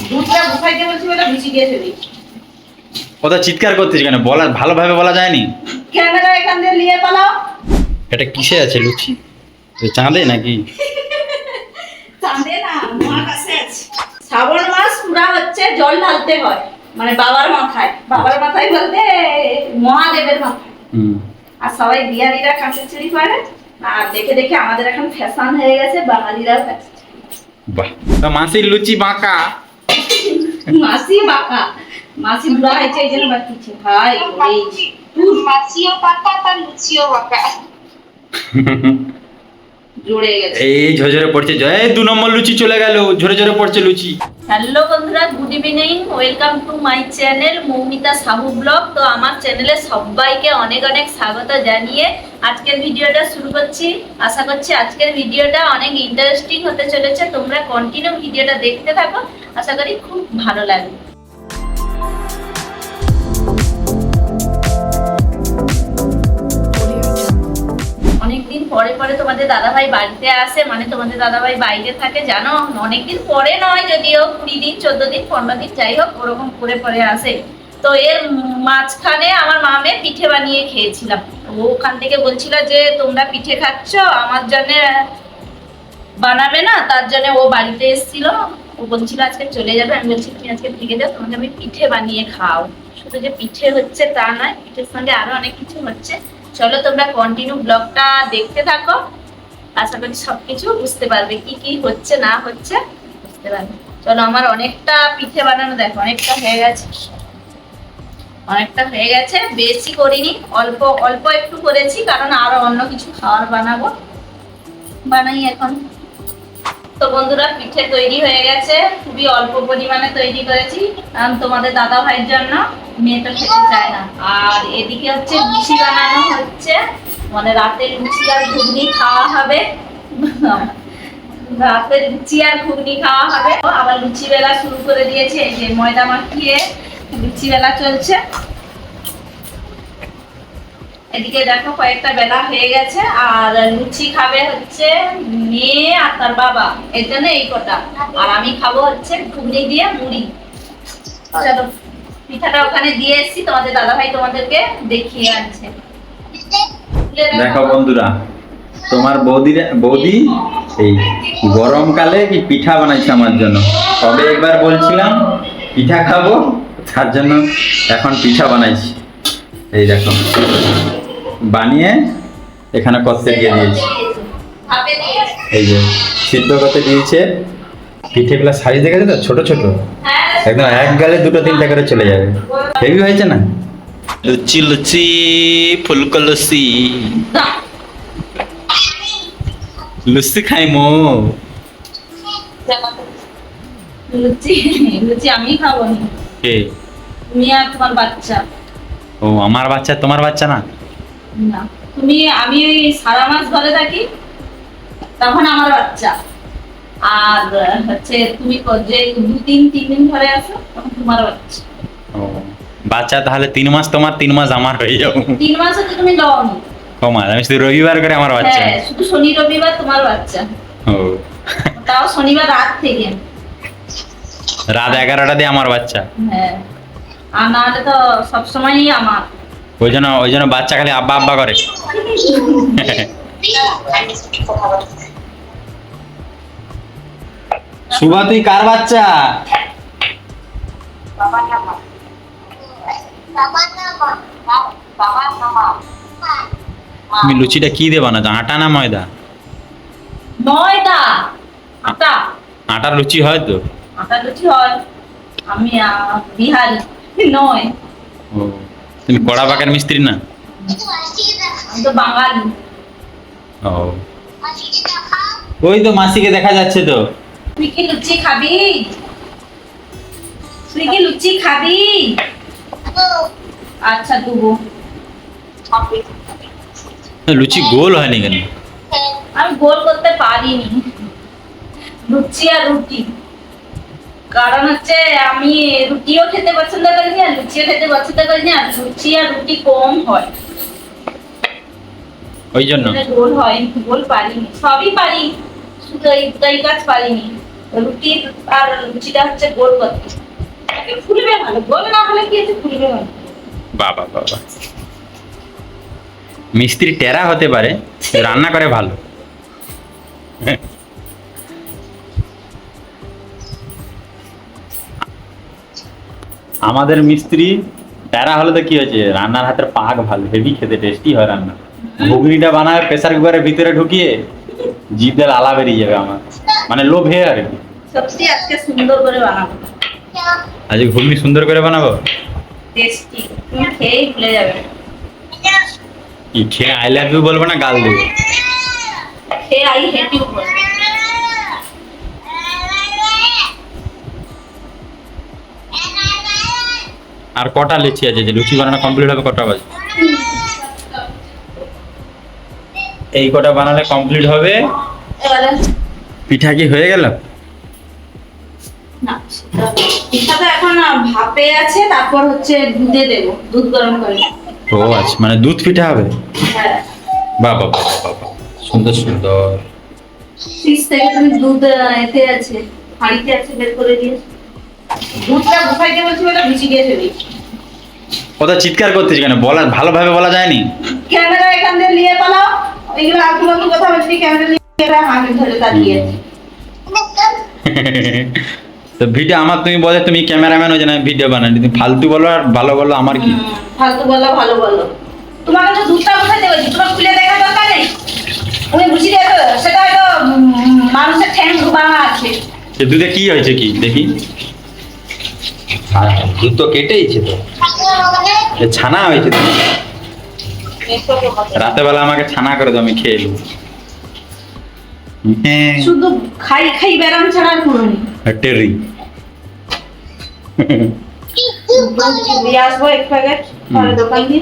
দুধটা বসাইতে বলছি বলে মিশি দিয়ে ফেলি। ওটা চিৎকার করতেছি কেন? বলা ভালোভাবে বলা যায়নি? ক্যামেরা এখান দিয়ে নিয়ে পালাও। এটা কিসে আছে লুচি? চাঁদে নাকি? চাঁদে না, মহাকাশে আছে। শ্রাবণ মাস পুরা হচ্ছে জল ঢালতে হয়, মানে বাবার মাথায় বলতে মহাদেবের মাথায়। আর সবাই বিহারিরা কাঁচের চুরি করে, আর দেখে দেখে আমাদের এখন ফ্যাশন হয়ে গেছে, বাঙালিরাও কাঁচের চুরি। বাহ, তা মাসির লুচি বাঁকা। মাসি বাঁকা, মাসি বুড়া হয়েছে এই জন্য বাঁকিছে। ভাই মাসিও বাঁকা তার লুচিও বাঁকা। জুড়ে গেছে। এই ঝরঝরে পড়ছে, জয় 2 নম্বর লুচি চলে গেল, ঝরে ঝরে পড়ছে লুচি। হ্যালো বন্ধুরা, good evening, welcome to my channel Moumita Sahu blog. তো আমার চ্যানেলে সবাইকে অনেক অনেক স্বাগত জানিয়ে আজকের ভিডিওটা শুরু করছি। আশা করছি আজকের ভিডিওটা অনেক ইন্টারেস্টিং হতে চলেছে। তোমরা কন্টিনিউ ভিডিওটা দেখতে থাকো, আশা করি খুব ভালো লাগবে। অনেকদিন পরে পরে তোমাদের দাদাভাই বাড়িতে আসে, মানে তোমাদের দাদাভাই বাইরে থাকে জানো। অনেকদিন পরে নয়, যদিও 20 দিন 14 দিন 15 দিন যাই হোক, ওরকম করে পরে আসে। তো এর মাঝখানে আমার মামে পিঠে বানিয়ে খেয়েছিলাম। ও ওখান থেকে বলছিল যে তোমরা পিঠে খাচ্ছ, আমার জন্য বানাবে না? তার জন্য ও বাড়িতে এসেছিল। ও বলছিল আজকে চলে যাবে। আমি বলছি তুমি আজকে থেকে যাও, তোমাকে আমি পিঠে বানিয়ে খাও। শুধু যে পিঠে হচ্ছে তা নয়, পিঠের সঙ্গে আরো অনেক কিছু হচ্ছে। চলো তোমরা কন্টিনিউ ব্লগটা দেখতে থাকো, আশা করি সবকিছু বুঝতে পারবে, কি কি হচ্ছে না হচ্ছে বুঝতে পারবে। চলো, আমার অনেকটা পিঠে বানানো দেখো, অনেকটা হয়ে গেছে, বেশি করিনি, অল্প অল্প একটু করেছি, কারণ আরো অন্য কিছু খাবার বানাই এখন। তো বন্ধুরা, পিঠে তৈরি হয়ে গেছে, খুবই অল্প পরিমাণে তৈরি করেছি, কারণ তোমাদের দাদা ভাইয়ের জন্য, মেয়ে তো খেতে চায় না। আর এদিকে হচ্ছে লুচি বানানো হচ্ছে, মানে রাতের লুচি আর ঘুগনি খাওয়া হবে। রাতের লুচি আর ঘুগনি খাওয়া হবে। আবার লুচি বেলা শুরু করে দিয়েছে, এই যে ময়দা মাখিয়ে লুচি বেলা চলছে। এদিকে দেখো কয়েকটা বেলা হয়ে গেছে, আর লুচি খাবে হচ্ছে মেয়ে আর তার বাবা, এর জন্য এই কটা। আর আমি খাবো হচ্ছে ঘুগনি দিয়ে মুড়ি। চলো, পিঠাটা ওখানে দিয়ে এসেছি, তোমাদের দাদাভাই তোমাদেরকে দেখিয়ে আনছে। দেখো বন্ধুরা, তোমার বৌদি এই গরমকালে কি পিঠা বানাইছে আমার জন্য। তবে একবার বলছিলাম পিঠা খাবো, তার জন্য এখন পিঠা বানাইছি। এই দেখো, বানিয়ে এখানে কষতে দিয়ে দিয়েছি। এই যে সিদ্ধ করতে দিয়েছে। পিঠেগুলো সাইজ দেখেছে তো, ছোট ছোট, একদম এক গালে 2-3টা করে চলে যাবে। হেভি হয়েছে না? লুচি লুচি ফুলকো লুচি, লুচি খাইমো। লুচি আমি খাবো না, কে? তুমি আর তোমার বাচ্চা। ও, আমার বাচ্চা, তোমার বাচ্চা না? না, আমি সারা মাস ঘরে থাকি, তখন আমার বাচ্চা। আর হচ্ছে তুমি যে 2-3 দিন ঘরে আসো, তখন তোমার বাচ্চা। ও, বাচ্চা তাহলে 3 মাস তোমার, 3 মাস আমার হয়ে যাবো। 3 মাস হচ্ছে তুমি লওনি। ও মা, আমি শুধু রবিবার করে আমার বাচ্চা। হ্যাঁ, শুধু শনি রবিবার তোমার বাচ্চা। ও, তাও শনিবার রাত থেকে, রাত 11টা দিয়ে আমার বাচ্চা। হ্যাঁ, আর না হলে তো সবসময়ই আমার। ওই জন্য বাচ্চা খালি আব্বা আব্বা করে। সুভা, তুই কার বাচ্চা? তুমি লুচিটা কি দিয়ে বানাচ্ছো, আটা না ময়দা? ময়দা, আটা। আটার লুচি হয় তো? আটা লুচি হয়। আমি বিহারি নয়। ও, তুমি কড়া পাকার মিস্ত্রি না? আমি তো বাঙালি। ও, ওই তো মাসিকে দেখা যাচ্ছে তো। তুই কি লুচি খাবি? আচ্ছা দেবো। লুচি গোল হয়নি কেন? আমি গোল করতে পারিনি, লুচি আর রুটি। কারণ হচ্ছে আমি রুটিও খেতে পছন্দ করি না, লুচিও খেতে পছন্দ করি না। লুচি আর রুটি কম হয়, ওই জন্য গোল হয়। গোল পারিনি, সবই পারি, শুধু এই কাজ পারিনি। রুটি আর লুচিটা হচ্ছে গোল করতে ফুলবে ভালো, গোল না হলে কি হচ্ছে ফুলবে ভালো। বাবা বাবা, মিস্ত্রি টেরা হতে পারে, রান্না করে ভালো। আমাদের মিস্ত্রি টেরা হলে তো কি হয়েছে, রান্নার হাতের পাক ভালো, হেভি খেতে, টেস্টি হয় রান্না। ঘুগনিটা বানায় প্রেসার কুকারের ভিতরে ঢুকিয়ে জিভে লালা বেরিয়ে যাবে আমার, মানে লোভে আর কি। সত্যি আজকে সুন্দর করে বানাবো, আজকে ঘুগনি সুন্দর করে বানাবো। টেস্টি, তুমি খেয়েই ভুলে যাবে। কি খেয়ে আই লাভ ইউ বলবো না গাল দেবো? খেয়ে আই হেট ইউ বলবো। আর কটা লুচি আছে, যে লুচি বানানো কমপ্লিট হবে কটা বাজে? এই কটা বানালে কমপ্লিট হবে। এবারে পিঠা কি হয়ে গেল? না, পিঠা তো এখন ভাপে আছে, তারপর হচ্ছে দুধে দেবো, দুধ গরম করে। ও আচ্ছা, মানে দুধ পিঠা হবে। হ্যাঁ, বাবা বাবা বাবা, সুন্দর সুন্দর। ফ্রিজ থেকে তুমি দুধ এতে আছে, হাঁড়িতে আছে, বের করে দিয়েছো। দুধটা বসাইতে বলছি বলে ভিজে গিয়ে ফেলি। ওটা চিৎকার করতেছি কেন? বলা ভালোভাবে বলা যায়নি? ক্যামেরা এখান দিয়ে নিয়ে পালাও, ওইগুলো আগুলো কথা বলছি, ক্যামেরা নিয়ে হাঁড়ি ধরে দাঁড়িয়ে। তো ভিডিও আমার, তুমি বলে তুমি ক্যামেরাম্যান, ওই জন্য ভিডিও বানাই। তুমি ফালতু বলো আর ভালো বলো, আমার কি? ফালতু বলো ভালো বলো, তোমাকে তো দুধটা বসাইতে বলছি, তোমার খুলে দেখার দরকার নেই। তুমি বুঝি দেখো, সেটা হয়তো মানুষের ঠ্যাং ভাঙা আছে। সে দুধে কি হয়েছে কি দেখি? দুধ তো কেটেইছে তো, এ ছানা হয়েছে তো। রাতে বেলা আমাকে ছানা করে দাও, আমি খেয়ে নেবো। শুধু খাই খাই ব্যারাম ছাড়া আর কোনো নেই। টেরি দিয়ে আসবো এক প্যাকেট পরে দোকান দিয়ে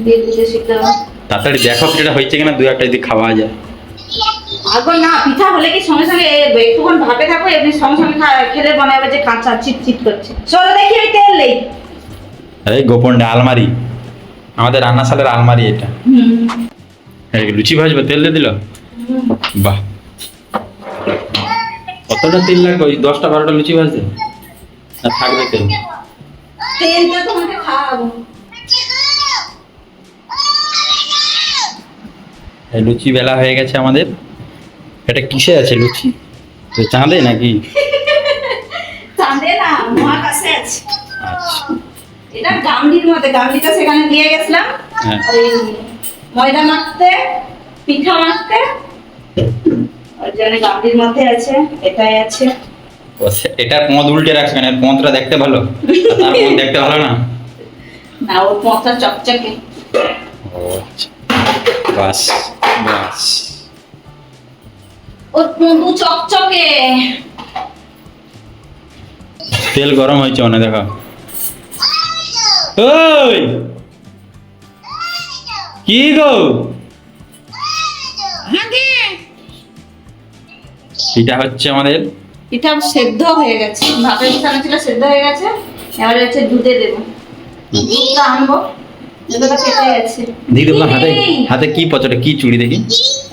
দিয়ে দিতে শিখতে হবে। তাড়াতাড়ি দেখো পিঠাটা হয়েছে কিনা, দু একটা যদি খাওয়া যায়। আগো না, পিঠা হলে কি সঙ্গে সঙ্গে একটুক্ষণ ভাপে থাকো, এমনি সঙ্গে সঙ্গে খেলে বানাবে যে কাঁচা চিটচিট করছে। চলো দেখি ওই তেল নেই। আরে গোপন আলমারি, আমাদের রান্নাশালের আলমারি এটা। এই লুচি ভাজবে, তেল দিয়ে দিল। বাহ, কতটা তেল লাগবে? ওই 10টা 12টা লুচি ভাজতে না থাকবে তেল? তেলটা তোমাকে খাওয়াবো। এই লুচি বেলা হয়ে গেছে আমাদের। এটা কিসে আছে লুচি? চাঁদে নাকি? চাঁদে না, মহাকাশে আছে। আচ্ছা, এটা গামলির মধ্যে, গামলিটা সেখানে দিয়ে গেছিলাম হ্যাঁ। ওই ময়দা মাখতে, পিঠা মাখতে, ওই জন্য গামলির মধ্যে আছে। এটাই আছে। এটা পথ উল্টে রাখছে কেন? পথটা দেখতে ভালো, তার পথ দেখতে ভালো না? না, ওর পথটা চকচকে। ও আচ্ছা, বাস বাস। ওর পুঁদু চকচকে। তেল গরম হয়েছে মনে, দেখো। ওই কি গো? এটা হচ্ছে আমাদের পিঠা সেদ্ধ হয়ে গেছে, ভাপে বসানো ছিল, সেদ্ধ হয়ে গেছে। এবারে হচ্ছে দুধে দেবো, দুধটা আনবো, দুধটা কেটে গেছে। দেখি তোমার হাতে, হাতে কি পচটা, কি চুড়ি দেখি?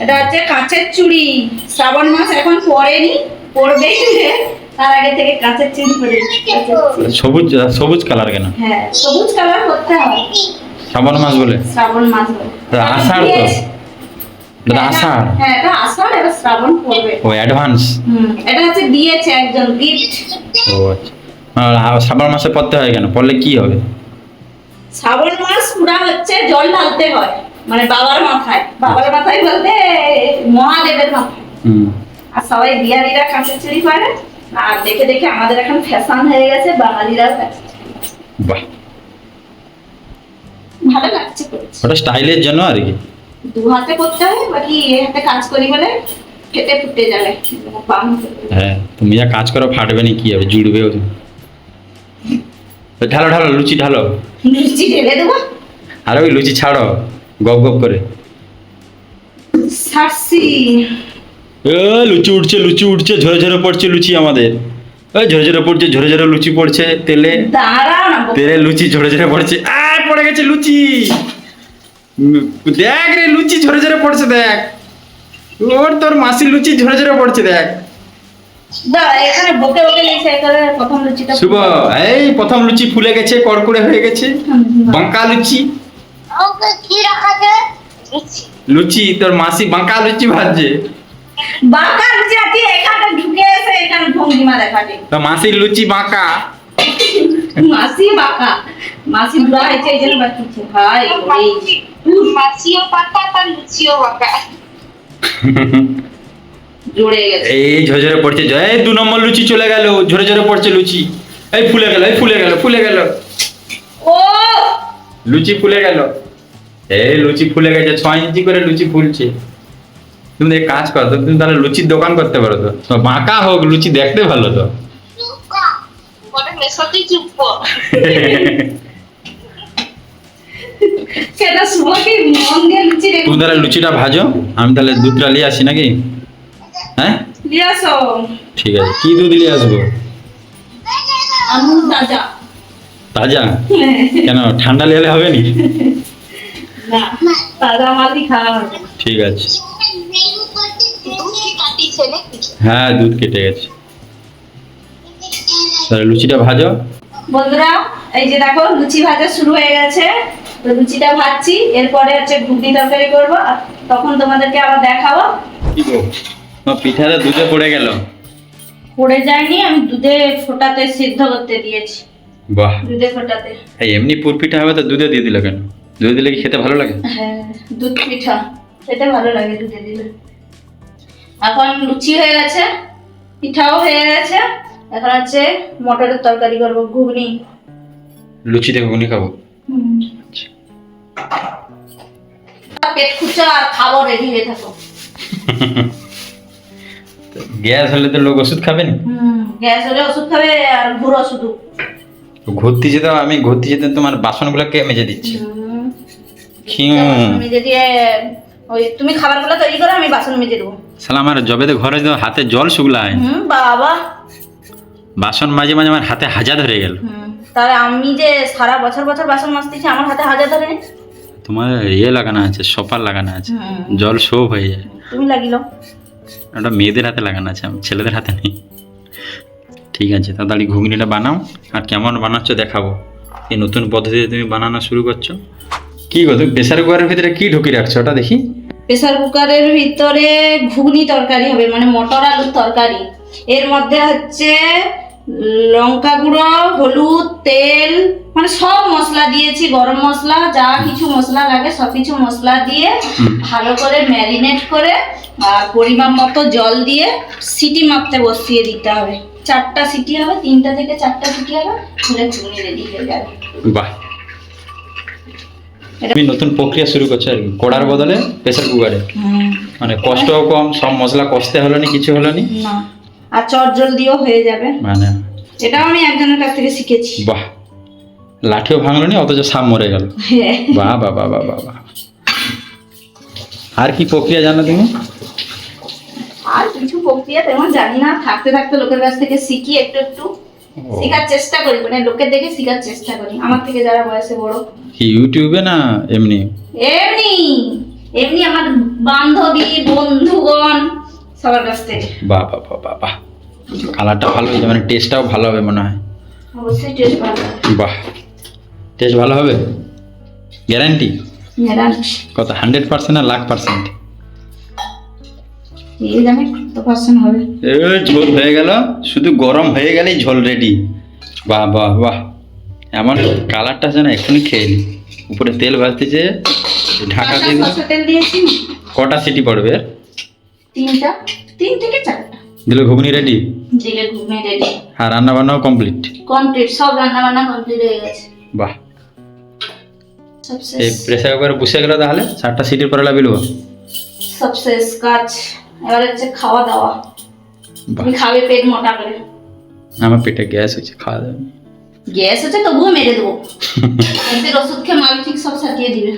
এটা হচ্ছে কাঁচের চুড়ি। শ্রাবণ মাস এখন পড়েনি, পড়বে, তার আগে থেকে কাঁচের চুড়ি পরে। সবুজ সবুজ কালার কেন? হ্যাঁ, সবুজ কালার করতে হয় শ্রাবণ মাস বলে? শ্রাবণ মাস বলে। আষাঢ় তো, দাদা আষাঢ়। হ্যাঁ, এটা আষাঢ়, এবার শ্রাবণ পড়বে। ও অ্যাডভান্স। এটা হচ্ছে দিয়েছে একজন গিফট। ও আচ্ছা, শ্রাবণ মাসে পড়তে হয় কেন? পড়লে কি হবে? শ্রাবণ মাস পুরা হচ্ছে জল ঢালতে হয়, মানে বাবার মাথায়। বাবার মাথায় বলতে মহাদেবের মাথায়। আর সবাই বিহারিরা কাঁচের চুড়ি পরে, আর দেখে দেখে আমাদের এখন ফ্যাশন হয়ে গেছে, বাঙালিরা বাহ, ভালো লাগছে করেছে। ওটা স্টাইলের জন্য আর কি। দু হাতে করতে হয়, বাকি এ হাতে কাজ করি বলে ফেটে ফুটে যাবে। হ্যাঁ, তুমি যা কাজ করো ফাটবে না, কি হবে, জুড়বেও। ঢালো ঢালো লুচি ঢালো। লুচি ঢেলে দেবো। আর ওই লুচি ছাড়ো গপ গপ করে। ছাড়ছি। লুচি উঠছে, লুচি উঠছে, ঝরে ঝরে পড়ছে লুচি আমাদের। ওই ঝরে ঝরে পড়ছে, ঝরে ঝরে লুচি পড়ছে তেলে। দাঁড়াও না, তেলে লুচি ঝরে ঝরে পড়ছে। আর পড়ে গেছে লুচি। দেখ রে, লুচি ঝরে ঝরে পড়ছে, দেখ। ওর তোর মাসির লুচি ঝরে ঝরে পড়ছে, দেখ। দাঁড়া, এখানে বকে বকে লিখে এখানে প্রথম লুচিটা শুভ, এই প্রথম লুচি ফুলে গেছে, কড়কড়ে হয়ে গেছে, বাঁকা লুচি। ওকে কি রাখা যায়? লুচি। লুচি তোর মাসি বাঁকা লুচি ভাজছে। বাঁকা লুচি আছে, এখানে ঢুকে এসে এখানে ভঙ্গিমা দেখাবে। তো মাসির লুচি বাঁকা। মাসি বাঁকা, মাসি বুড়া হয়েছে এই জন্য বাঁকিছে। হাই ওরে, মাসিও পাকা তার লুচিও বাঁকা। জুড়ে গেছে। এই ঝরঝরে পড়ছে, এই 2 নম্বর লুচি চলে গেল, ঝরে ঝরে পড়ছে লুচি। এই ফুলে গেল, এই ফুলে গেল, ফুলে গেল, ও লুচি ফুলে গেল। এই লুচি ফুলে গেছে, 6 ইঞ্চি করে লুচি ফুলছে। তুমি এক কাজ করো তো, তুমি তাহলে লুচির দোকান করতে পারো তো। তো বাঁকা হোক, লুচি দেখতে ভালো তো। বলে মেশাতে চুপ কর। সেটা শুভকে মন দিয়ে লুচি রেখে তুমি তাহলে লুচিটা ভাজো, আমি তাহলে দুধটা নিয়ে আসি নাকি? হ্যাঁ দিয়ে আসো। ঠিক আছে, কি দুধ নিয়ে আসবো? আমুল তাজা। তাজা? কেন, ঠান্ডা নিলে হবে নি? না, তাজা মালই খাওয়া হবে। ঠিক আছে। দুধ কি কাটিছে নাকি? হ্যাঁ, দুধ কেটে গেছে। তাহলে লুচিটা ভাজো। বন্ধুরা, এই যে দেখো লুচি ভাজা শুরু হয়ে গেছে। তো লুচিটা ভাজছি, এরপরে হচ্ছে ঘুগনি তরকারি করবো, আর তখন তোমাদেরকে আবার দেখাবো। কি গো, তোমার পিঠাটা দুধে পড়ে গেল। পড়ে যায়নি, আমি দুধে ফোটাতে সিদ্ধ করতে দিয়েছি। বাহ, দুধে ফোটাতে। এই এমনি পুর পিঠা হবে তো দুধে দিয়ে দিল কেন? দুধে দিলে কি খেতে ভালো লাগে? হ্যাঁ, দুধ পিঠা খেতে ভালো লাগে দুধে দিলে। এখন লুচি হয়ে গেছে, পিঠাও হয়ে গেছে, এখন হচ্ছে মটরের তরকারি করবো, ঘুগনি। লুচিতে ঘুগনি খাবো। পেট খুঁজছো আর খাবো, রেডি হয়ে থাকো। গ্যাস হলে তো লোক ওষুধ খাবে না। গ্যাস হলে ওষুধ খাবে আর ঘুরো শুধু। ঘুরতে যেতে আমি ঘুরতে যেতে তোমার বাসনগুলো কে মেজে দিচ্ছে? মেজে দিয়ে ওই তুমি খাবারগুলো তৈরি করো, আমি বাসন মেজে দেবো। শালা আমার জবেতে ঘরে হাতে জল শুকলায়, বাবা, বাসন মাঝে মাঝে আমার হাতে হাজা ধরে গেল। তাহলে আমি যে সারা বছর বছর বাসন মাজতেছি, আমার হাতে হাজার ধরে নি। তোমার ইয়ে লাগানো আছে, সপার লাগানো আছে, জল সব হয়ে যায়। তুমি লাগিলো। ওটা মেয়েদের হাতে লাগানো আছে, আমার ছেলেদের হাতে নেই। ঠিক আছে, তাড়াতাড়ি ঘুগনিটা বানাও, আর কেমন বানাচ্ছ দেখাবো। এই নতুন পদ্ধতিতে তুমি বানানো শুরু করছো। কি গো, তুমি প্রেসার কুকারের ভিতরে কি ঢুকিয়ে রাখছো ওটা দেখি? প্রেসার কুকারের ভিতরে ঘুগনি তরকারি হবে, মানে মটর আলুর তরকারি। এর মধ্যে হচ্ছে লঙ্কা গুঁড়ো, হলুদ, তেল, মানে সব মশলা দিয়েছি, গরম মশলা, যা কিছু মশলা লাগে সব কিছু মশলা দিয়ে ভালো করে ম্যারিনেট করে, আর পরিমাণ মতো জল দিয়ে সিটি মারতে বসিয়ে দিতে হবে। 4টা সিটি হবে, 3টা থেকে 4টা সিটি হবে, হলে ঘুগনি রেডি হয়ে যাবে। বাহ, তুমি নতুন প্রক্রিয়া শুরু করছো আর কি, কড়ার বদলে প্রেসার কুকারে। মানে কষ্টও কম, সব মশলা কষতে হলো না, কিছু হলো না, আর চট জলদিও হয়ে যাবে। মানে এটাও আমি একজনের কাছ থেকে শিখেছি। বাহ, লাঠিও ভাঙলো নি, অথচ সাপ মরে গেল। বাহ বাহ বাহ বাহ বাহ বাহ। আর কি প্রক্রিয়া জানো তুমি? আর কিছু প্রক্রিয়া তেমন জানি না, থাকতে থাকতে লোকের কাছ থেকে শিখি, একটু একটু শেখার চেষ্টা করি, মানে লোকের দেখে শেখার চেষ্টা করি, আমার থেকে যারা বয়সে বড়। ইউটিউবে না এমনি? এমনি এমনি আমার বান্ধবী, বন্ধুগণ, সবার কাছ থেকে। বাহ বাহ বাহ বাহ বাহ, কালারটা ভালো হয়েছে, মানে টেস্টটাও ভালো হবে মনে হয়। অবশ্যই টেস্ট ভালো। বাহ, টেস্ট ভালো হবে, গ্যারান্টি? কত, 100% না 1,00,000%? এই জানে কত পার্সেন্ট হবে। এই ঝোল হয়ে গেল, শুধু গরম হয়ে গেলেই ঝোল রেডি। বাহ বাহ বাহ, এমন কালারটা আছে না, এক্ষুনি খেয়ে নি। উপরে তেল ভাজতেছে, ঢাকা দিয়ে দিলে। তেল দিয়েছি। কটা সিটি পড়বে? 3টা, 3 থেকে 4টা দিলে ঘুগনি রেডি। দিলে ঘুগনি রেডি। আর রান্না বান্নাও কমপ্লিট? কমপ্লিট, সব রান্না বান্না কমপ্লিট হয়ে গেছে। বাহ, সব এই শেষ। প্রেসার কুকারে বসে গেল, তাহলে 4টা সিটির পরে লাগাবো। সব শেষ কাজ, এবার হচ্ছে খাওয়া দাওয়া। তুমি খাবে পেট মোটা করে। আমার পেটে গ্যাস হয়েছে, খাওয়া যাবে না। গ্যাস হচ্ছে তবুও মেরে দেবো, এদের ওষুধ খেয়ে মাল ঠিক সব সাটিয়ে দিবে।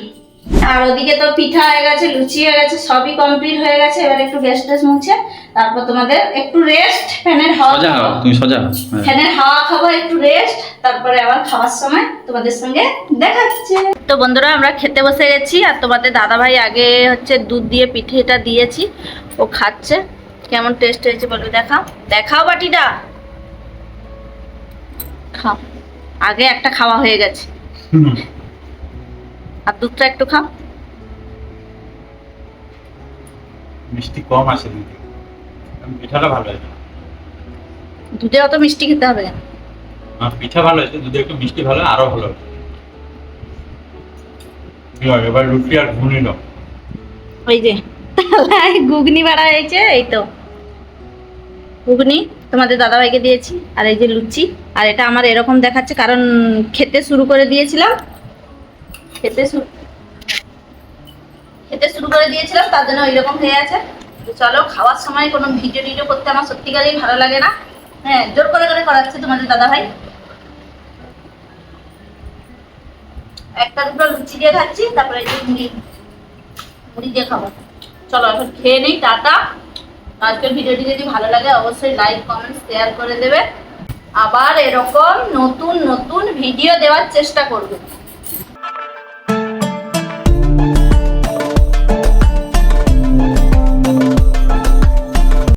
আর ওদিকে তো পিঠা হয়ে গেছে, লুচি হয়ে গেছে, সবই কমপ্লিট হয়ে গেছে। এবার একটু গ্যাস ট্যাস মুছে, তারপর তোমাদের একটু রেস্ট, ফ্যানের হাওয়া সোজা হও, তুমি সোজা হও। ফ্যানের হাওয়া খাবো, একটু রেস্ট, তারপরে আবার খাওয়ার সময় তোমাদের সঙ্গে দেখা হচ্ছে। তো বন্ধুরা, আমরা খেতে বসে গেছি, আর তোমাদের দাদাভাই আগে হচ্ছে দুধ দিয়ে পিঠেটা দিয়েছি, ও খাচ্ছে। কেমন টেস্ট হয়েছে বলো, দেখাও দেখাও বাটিটা, খাও। আগে একটা খাওয়া হয়ে গেছে, আর দুধটা একটু খাও। মিষ্টি কম আছে দুধে, পিঠাটা ভালো হয়েছে। দুধে অত মিষ্টি খেতে হবে কেন? পিঠা ভালো হয়েছে, দুধে একটু মিষ্টি ভালো, আরো ভালো হয়েছে। এবার রুটি আর ঘুগনি দাও। ওই যে ঘুগনি বাড়া হয়েছে, এই তো ঘুগনি তোমাদের দাদাভাইকে দিয়েছি, আর এই যে লুচি। আর এটা আমার এরকম দেখাচ্ছে কারণ খেতে শুরু করে দিয়েছিলাম, খেতে শুরু করে দিয়েছিলাম, তার জন্য ওইরকম হয়ে আছে। তো চলো, খাওয়ার সময় কোনো ভিডিও টিডিও করতে আমার সত্যিকারেই ভালো লাগে না। হ্যাঁ, জোর করে করে করাচ্ছে তোমাদের দাদাভাই। একটা দুটো লুচি দিয়ে খাচ্ছি, তারপরে এই যে মুড়ি দিয়ে খাবো। চলো এখন খেয়ে নেই, টাটা। আজকের ভিডিওটি যদি ভালো লাগে অবশ্যই লাইক কমেন্ট শেয়ার করে দেবে। আবার এরকম নতুন নতুন ভিডিও দেওয়ার চেষ্টা করবে।